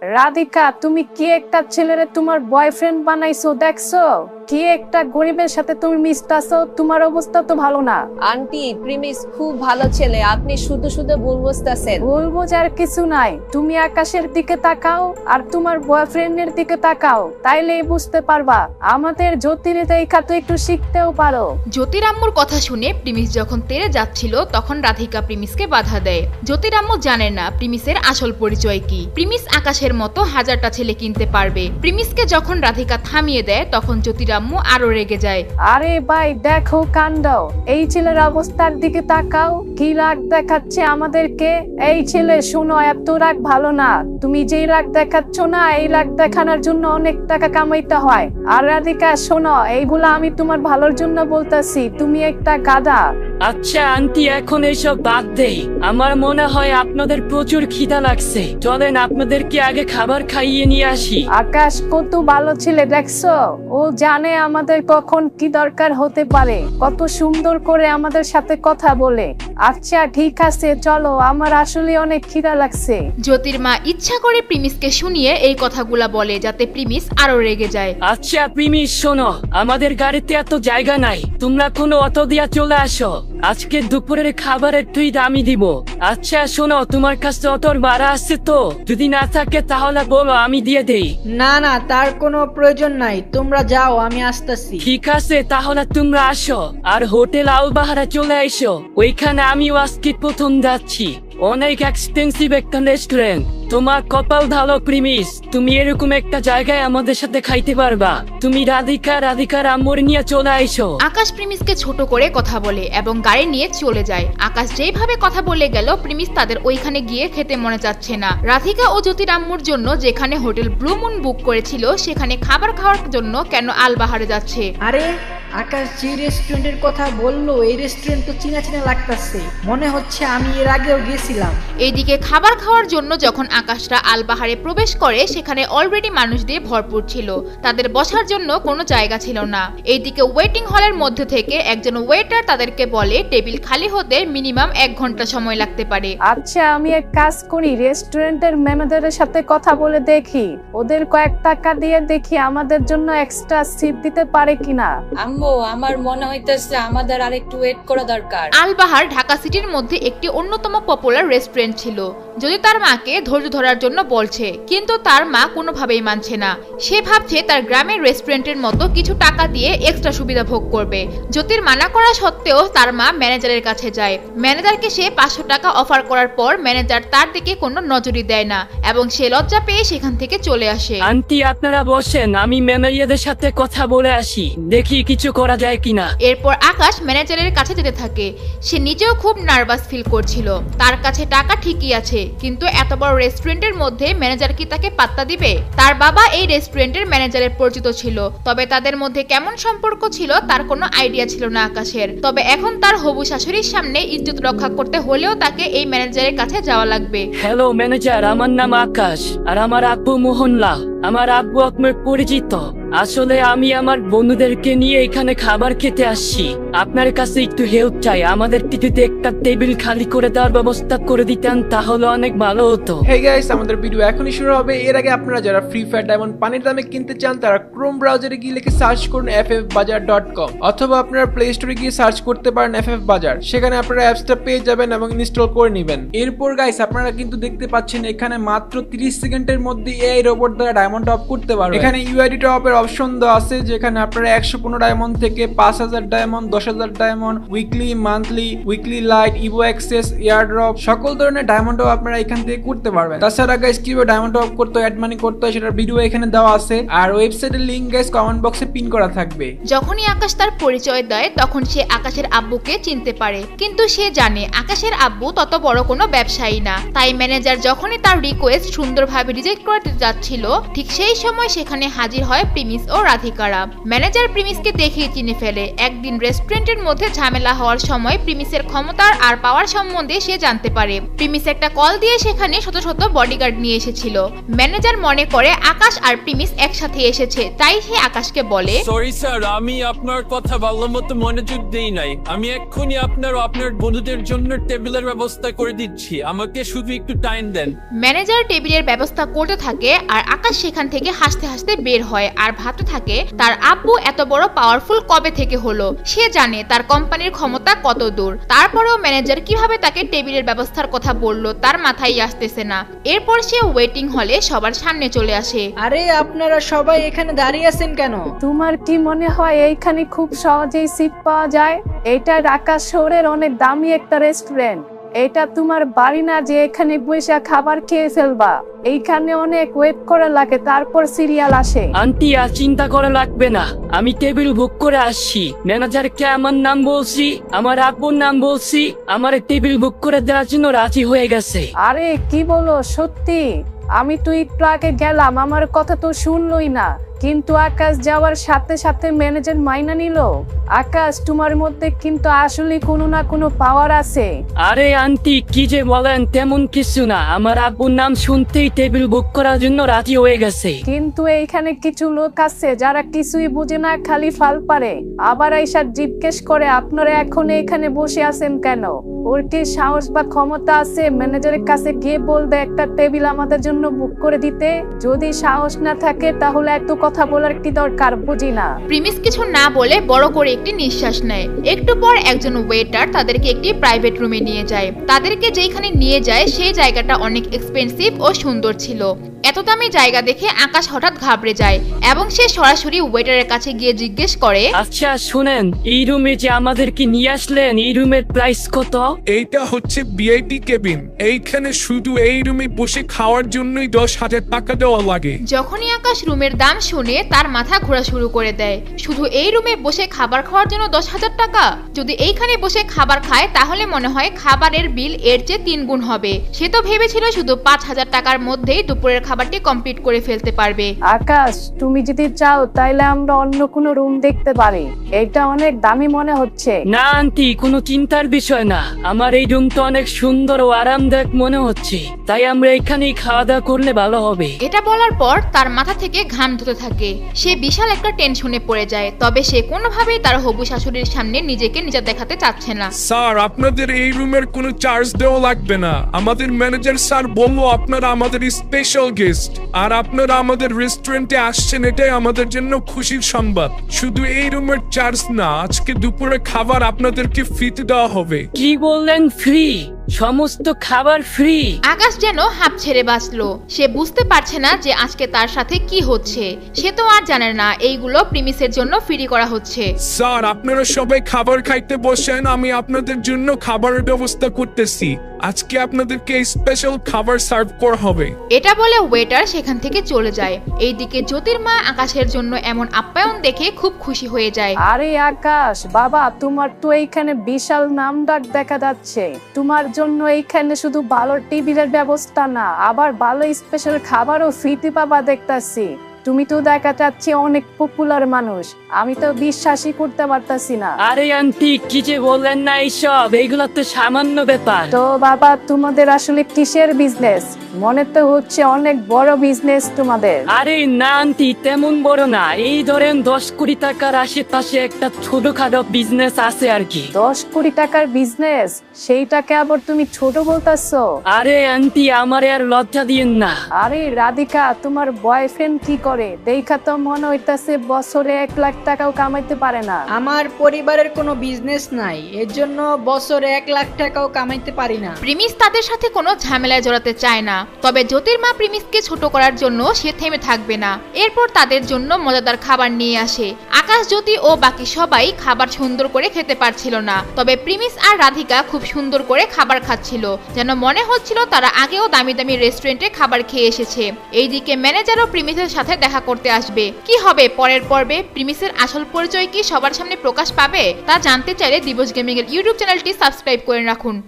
রাধিকা, তুমি কি একটা ছেলেরে তোমার বয়ফ্রেন্ড বানাইছো দেখছো? কি একটা গরিবের সাথে তুমি মিশতাছো, তোমার অবস্থা তো ভালো না। আন্টি, প্রিমিস খুব ভালো ছেলে, আপনি শুধু শুধু ভুল বুঝতেছেন। ভুল বোঝার কিছু নাই, তুমি আকাশের দিকে তাকাও আর তোমার বয়ফ্রেন্ডের দিকে তাকাও, তাইলেই বুঝতে পারবা। আমাদের জ্যোতির দেখা তো একটু শিখতেও পারো। জ্যোতির আম্মুর কথা শুনে প্রিমিস যখন তেরে যাচ্ছিল তখন রাধিকা প্রিমিসকে বাধা দেয়। জ্যোতির আম্মু জানে না প্রিমিসের আসল পরিচয় কি। প্রিমিস আকাশের মতো হাজারটা ছেলে কিনতে পারবে। প্রিমিসকে যখন রাধিকা থামিয়ে দেয় তখন জ্যোতির আম্মু আরো রেগে যায়। আরে ভাই দেখো কাণ্ড, এই ছেলের অবস্থার দিকে তাকাও, কি রাগ দেখাচ্ছে আমাদেরকে। এই ছেলে শোনো, এত রাগ ভালো না। তুমি যেই রাগ দেখাচ্ছ না, এই রাগ দেখানোর জন্য অনেক টাকা কামাইতে হয়। আর রাধিকা শোনো, এইগুলা আমি তোমার ভালোর জন্য বলতেছি, তুমি একটা গাধা। আচ্ছা আন্টি, এখন এইসব বাদ দেই। আমার মনে হয় আপনাদের প্রচুর খিদা লাগছে, চলেন আপনাদেরকে আগে খাবার খাইয়ে নিয়ে আসি। আকাশ কত ভালো ছেলে দেখছো, ও জানে আমাদের কখন কি দরকার হতে পারে, কত সুন্দর করে আমাদের সাথে কথা বলে। আচ্ছা ঠিক আছে চলো, আমার আসলে অনেক খিদা লাগছে। জ্যোতির মা ইচ্ছা করে প্রিমিসকে শুনিয়ে এই কথাগুলা বলে যাতে প্রিমিস আরো রেগে যায়। আচ্ছা প্রিমিস শোনো, আমাদের গাড়িতে এত জায়গা নাই, তোমরা কোনো অটো দিয়া চলে আসো। আজকে দুপুরের খাবারের তুই দামি দিব। আচ্ছা শোনো, তোমার কাছে অটোর ভাড়া আছে তো? যদি না থাকে তাহলে বলো, আমি দিয়ে দেই। না না, তার কোনো প্রয়োজন নাই, তোমরা যাও, আমি আসতেছি। ঠিক আছে, তাহলে তোমরা আসো আর হোটেল আলবাহারে চলে এসো। ওইখানে আমিও আজকে প্রথম যাচ্ছি। অনেক এক্সপেন্সিভ একটা রেস্টুরেন্ট। তোমার কপাল ভালো প্রিমিস, তুমি এরকম একটা জায়গায় আমাদের সাথে খাইতে পারবা। তুমি রাধিকার আম্মুর নিয়ে চলে আইসো। আকাশ প্রিমিসকে ছোট করে কথা বলে এবং গাড়ি নিয়ে চলে যায়। আকাশ যেইভাবে কথা বলে গেল প্রিমিস তাদের ওইখানে গিয়ে খেতে মনে চাচ্ছে না। রাধিকা ও জ্যোতির আম্মুর জন্য যেখানে হোটেল ব্লু মুন বুক করেছিল সেখানে খাবার খাওয়ার জন্য কেন আলবাহারে যাচ্ছে? আরে আকাশ যে রেস্টুরেন্টের কথা বললো, এই রেস্টুরেন্ট তো চিনা চিনা লাগতেছে, মনে হচ্ছে আমি এর আগেও গেছিলাম। এইদিকে খাবার খাওয়ার জন্য যখন আকাশরা আলবাহারে প্রবেশ করে সেখানে অলরেডি মানুষ দিয়ে ভরপুর ছিল, তাদের বসার জন্য কোনো জায়গা ছিল না। এইদিকে ওয়েটিং হলের মধ্যে থেকে একজন ওয়েটার তাদেরকে বলে টেবিল খালি হতে মিনিমাম 1 ঘন্টা সময় লাগতে পারে। আচ্ছা আমি এক কাজ করি, রেস্টুরেন্টের ম্যানেজারের সাথে কথা বলে দেখি, ওদের কয়েক টাকা দিয়ে দেখি আমাদের জন্য এক্সট্রা সিট দিতে পারে কিনা। আম্মু, আমার মনে হইতেছে আমাদের আরেকটু ওয়েট করা দরকার। আলবাহার ঢাকা সিটির মধ্যে একটি অন্যতম পপুলার রেস্টুরেন্ট ছিল। যদি তার মাকে ধৈর্য ধরার জন্য বলছে, কিন্তু তার মা কোনোভাবেই মানছে না। সে ভাবছে তার গ্রামের রেস্টুরেন্টের মতো কিছু টাকা দিয়ে এক্সট্রা সুবিধা ভোগ করবে। জ্যোতির মানা করা সত্ত্বেও তার মা ম্যানেজারের কাছে যায়। ম্যানেজারকে সে 500 টাকা অফার করার পর ম্যানেজার তার দিকে কোনো নজরই দেয় না এবং সে লজ্জা পেয়ে সেখান থেকে চলে আসে। আন্টি আপনারা বসেন, আমি ম্যানেজারদের সাথে কথা বলে আসি, দেখি কিছু করা যায় কিনা। এরপর আকাশ ম্যানেজারের কাছে যেতে থাকে। সে নিজেও খুব নার্ভাস ফিল করছিল। তার কাছে টাকা ঠিকই আছে, কিন্তু এত বড় রেস্টুরেন্টের মধ্যে ম্যানেজার কি তাকে পাত্তা দিবে? তার বাবা এই রেস্টুরেন্টের ম্যানেজারের পরিচিত ছিল, তবে তাদের মধ্যে কেমন সম্পর্ক ছিল তার কোনো আইডিয়া ছিল না আকাশের। তবে এখন তার হবু শাশুড়ির সামনে ইজ্জত রক্ষা করতে হলেও তাকে এই ম্যানেজারের কাছে যাওয়া লাগবে। হ্যালো ম্যানেজার, আমার নাম আকাশ আর আমার আব্বু মোহনলাল। আমার আব্বু আপনার পরিচিত। আসলে আমি আমার বন্ধুদেরকে নিয়ে এখানে খাবার খেতে আসছি। আপনার কাছে একটু হেল্প চাই, আমাদের টিভিতে একটা টেবিল খালি করে দেওয়ার ব্যবস্থা করে দিতেন তাহলে অনেক ভালো হতো। হে গাইস, আমাদের ভিডিও এখনই শুরু হবে। এর আগে আপনারা যারা ফ্রি ফায়ার ডায়মন্ড পানির দামে কিনতে চান তারা ক্রোম ব্রাউজারে গিয়ে লিখে সার্চ করুন ffbazaar.com, অথবা আপনারা প্লে স্টোরে গিয়ে সার্চ করতে পারেন FF বাজার। সেখানে আপনারা অ্যাপসটা পেয়ে যাবেন এবং ইনস্টল করে নেবেন। এরপর গাইস আপনারা কিন্তু দেখতে পাচ্ছেন এখানে মাত্র 30 সেকেন্ডের মধ্যে এআই রোবট দ্বারা ডায়মন্ড টপ করতে পারবেন। এখানে ইউআইডি টপের অপশন দেওয়া আছে, যেখানে আপনারা 115 ডায়মন্ড থেকে 5000 diamond, 10000 diamond, weekly, monthly, weekly lite, Evo access, airdrop সকল ধরনের ডায়মন্ড টপ আপনারা এখান থেকে করতে পারবেন। তাছাড়া গাইস কিভাবে ডায়মন্ড টপ করতে হয়, অ্যাড মানি করতে হয় সেটার ভিডিও এখানে দেওয়া আছে, আর ওয়েবসাইটের লিংক গাইস কমেন্ট বক্সে পিন করা থাকবে। যখনই আকাশ তার পরিচয় দেয় তখন সে আকাশের আব্বুকে চিনতে পারে, কিন্তু সে জানে আকাশের আব্বু তত বড় কোনো ব্যবসায়ী না। তাই ম্যানেজার যখনই তার রিকোয়েস্ট সুন্দরভাবে রিজেক্ট করে দিতে যাচ্ছিল, ঠিক সেই সময় সেখানে হাজির হয় প্রিমিস প্রিমিস ও রাধিকারা। ম্যানেজার প্রিমিসকে দেখেই চিনে ফেলে। একদিন রেস্টুরেন্টের মধ্যে ঝামেলা হওয়ার সময় প্রিমিসের ক্ষমতার আর পাওয়ার সম্বন্ধে সে জানতে পারে। প্রিমিস একটা কল দিয়ে সেখানে শত শত বডিগার্ড নিয়ে এসেছিল। ম্যানেজার মনে করে আকাশ আর প্রিমিস একসাথে এসেছে, তাই সে আকাশকে বলে, সরি স্যার, আমি আপনার কথা ভালো মতো মনোযোগ দেই নাই। আমি এক্ষুনি আপনার ও আপনার বন্ধুদের জন্য টেবিলের ব্যবস্থা করে দিচ্ছি, আমাকে শুধু একটু টাইম দেন। ম্যানেজার টেবিলের ব্যবস্থা করতে থাকে আর আকাশ সেখান থেকে হাসতে হাসতে বের হয় আর ভাবতে থাকে তার আব্বু এত বড় পাওয়ারফুল কবে থেকে হলো। সে জানে তার কোম্পানির ক্ষমতা কত দূর। তারপরেও ম্যানেজার কিভাবে তাকে টেবিলের ব্যবস্থার কথা বলল তার মাথায় আসতেছে না। এরপর সে ওয়েটিং হলে সবার সামনে চলে আসে। আরে আপনারা সবাই এখানে দাঁড়িয়ে আছেন কেন? তোমার কি মনে হয় এইখানে খুব সহজেই সিট পাওয়া যায়? এটা ঢাকা শহরের অনেক দামি একটা রেস্টুরেন্ট। এটা তোমার বাড়ি না যে এখানে বসে খাবার খেয়ে ফেলবা। এইখানে অনেক ওয়েট করা লাগে, তারপর সিরিয়াল আসে। আন্টি আর চিন্তা করা লাগবে না, আমি টেবিল বুক করে আসছি। ম্যানেজারকে আমার নাম বলছি, আমার আব্বুর নাম বলছি, আমার টেবিল বুক করে দেওয়ার জন্য রাজি হয়ে গেছে। আরে কি বলো, সত্যি? আমি তো একটু আগে গেলাম, আমার কথা তো শুনলই না। কিন্তু আকাশ যাওয়ার সাথে সাথে ম্যানেজার মাইনা নিল। আকাশ, তোমার মধ্যে কিন্তু আসলে কোনো না কোনো পাওয়ার আছে। আরে আন্টি কি যে বলেন, তেমন কিছু না। আমার আব্বুর নাম শুনতেই টেবিল বুক করার জন্য রাজি হয়ে গেছে। কিন্তু এইখানে কিছু লোক আছে যারা কিছুই বুঝে না, খালি ফাল পারে। আবার আইসা জিজ্ঞেস করে আপনারা এখন এখানে বসে আছেন কেন? ওর কি সাহস বা ক্ষমতা আছে ম্যানেজারের কাছে গিয়ে বলবে একটা টেবিল আমাদের জন্য বুক করে দিতে? যদি সাহস না থাকে তাহলে এত কথা বলার কি দরকার, বুঝি না। প্রিমিস কিছু না বলে বড় করে একটি নিঃশ্বাস নেয়। একটু পর একজন ওয়েটার তাদেরকে একটি প্রাইভেট রুমে নিয়ে যায়। তাদেরকে যেখানে নিয়ে যায় সেই জায়গাটা অনেক এক্সপেন্সিভ ও সুন্দর ছিল। এত দামি জায়গা দেখে আকাশ হঠাৎ ঘাবড়ে যায় এবং সে সরাসরি ওয়েটারের কাছে গিয়ে জিজ্ঞেস করে, আচ্ছা শুনেন, এই রুমে যে আমাদেরকে নিয়ে আসলেন, এই রুমের প্রাইস কত? এইটা হচ্ছে ভিআইপি কেবিন। এইখানে শুধু এই রুমে বসে খাওয়ার জন্যই 10,000 টাকা দেওয়া লাগে। যখনই আকাশ রুমের দাম শুনে তার মাথা ঘোরা শুরু করে দেয়। শুধু এই রুমে বসে খাবার খাওয়ার জন্য 10,000 টাকা? যদি এইখানে বসে খাবার খায় তাহলে মনে হয় খাবারের বিল এর চেয়ে 3 গুণ হবে। সে তো ভেবেছিল শুধু 5,000 টাকার মধ্যেই দুপুরের খাবারটি কমপ্লিট করে ফেলতে পারবে। আকাশ, তুমি যদি চাও তাইলে আমরা অন্য কোনো রুম দেখতে পারি। এটা অনেক দামি মনে হচ্ছে। না আন্টি, কোনো চিন্তার বিষয় না। আমার এই রুমটা অনেক সুন্দর ও আরামদায়ক মনে হচ্ছে, তাই আমরা এখানেই খাওয়া দাওয়া করলে ভালো হবে। এটা বলার পর তার মাথা থেকে ঘাম ধুতে থাকে। সে বিশাল একটা টেনশনে পড়ে যায়। তবে সে কোনোভাবেই তার হবু শাশুড়ির সামনে নিজেকে নিজে দেখাতে চাচ্ছে না। স্যার, আপনাদের এই রুমের কোনো চার্জ দেওয়া লাগবে না। আমাদের ম্যানেজার স্যার বললো আপনারা আমাদের স্পেশাল গেস্ট আর আপনারা আমাদের রেস্টুরেন্টে আসছেন, এটাই আমাদের জন্য খুশির সংবাদ। শুধু এই রুমের চার্জ না, আজকে দুপুরে খাবার আপনাদেরকে ফ্রিতে দেওয়া হবে। কি বললেন, ফ্রি? সমস্ত খাবার ফ্রি? আকাশ যেন হাঁপ ছেড়ে বাঁচলো। সে বুঝতে পারছে না যে আজকে তার সাথে কি হচ্ছে। সে তো আর জানে না এইগুলো প্রিমিসের জন্য ফ্রি করা হচ্ছে। স্যার, আপনারা সবাই খাবার খাইতে বসেন, আমি আপনাদের জন্য খাবারের ব্যবস্থা করতেছি। আজকে আপনাদেরকে স্পেশাল খাবার সার্ভ করা হবে। এটা বলে ওয়েটার সেখান থেকে চলে যায়। এইদিকে জ্যোতির্মা আকাশের জন্য এমন আপ্যায়ন দেখে খুব খুশি হয়ে যায়। আরে আকাশ বাবা, তোমার তো এইখানে বিশাল নামডাক দেখা যাচ্ছে। তোমার জন্য এইখানে শুধু ভালো টেবিলের ব্যবস্থা না, আবার ভালো স্পেশাল খাবারও ফ্রিতে পাবা দেখতাছি। তুমি তো দেখা যাচ্ছে অনেক পপুলার মানুষ। আমি তো বিশ্বাসই করতে পারতাছি না। আরে আন্টি কি যে বললেন না, এইসব এইগুলো তো সামান্য ব্যাপার। তো বাবা, তোমাদের আসলে কিসের বিজনেস? মনে তো হচ্ছে অনেক বড় বিজনেস তোমাদের। আরে না আন্টি, তেমন বড় না। এই ধরেন 10 কোটি টাকার আশেপাশে একটা ছোটখাটো বিজনেস আছে আর কি। 10 কোটি টাকার বিজনেস? সেইটাকে আবার তুমি ছোট বলতাছো? আরে আন্টি, আমার আর লজ্জা দিয়েন না। আরে রাধিকা, তোমার বয়ফ্রেন্ড কি করে? দেখা তো মনে হইতাছে বছরে 1 লাখ টাকাও কামাইতে পারে না। আমার পরিবারের কোনো বিজনেস নাই, এর জন্য বছরে 1 লাখ টাকাও কামাইতে পারি না। প্রিমিস তাদের সাথে কোনো ঝামেলায় জড়াতে চায় না। তবে জ্যোতির্মা প্রিমিসকে ছোট করার জন্য সে থেমে থাকবে না। এরপর তাদের জন্য মজাদার খাবার নিয়ে আসে। আকাশ, জ্যোতি ও বাকি সবাই খাবার সুন্দর করে খেতে পারছিল না। তবে প্রিমিস আর রাধিকা খুব সুন্দর করে খাবার খাচ্ছিল, যেন মনে হচ্ছিল তারা আগেও দামি দামি রেস্টুরেন্টে খাবার খেয়ে এসেছে। এইদিকে ম্যানেজারও প্রিমিসের সাথে দেখা করতে আসবে। কি হবে পরের পর্বে? প্রিমিসের আসল পরিচয় কি সবার সামনে প্রকাশ পাবে? তা জানতে চাইলে দিবস গেমিং এর ইউটিউব চ্যানেলটি সাবস্ক্রাইব করে রাখুন।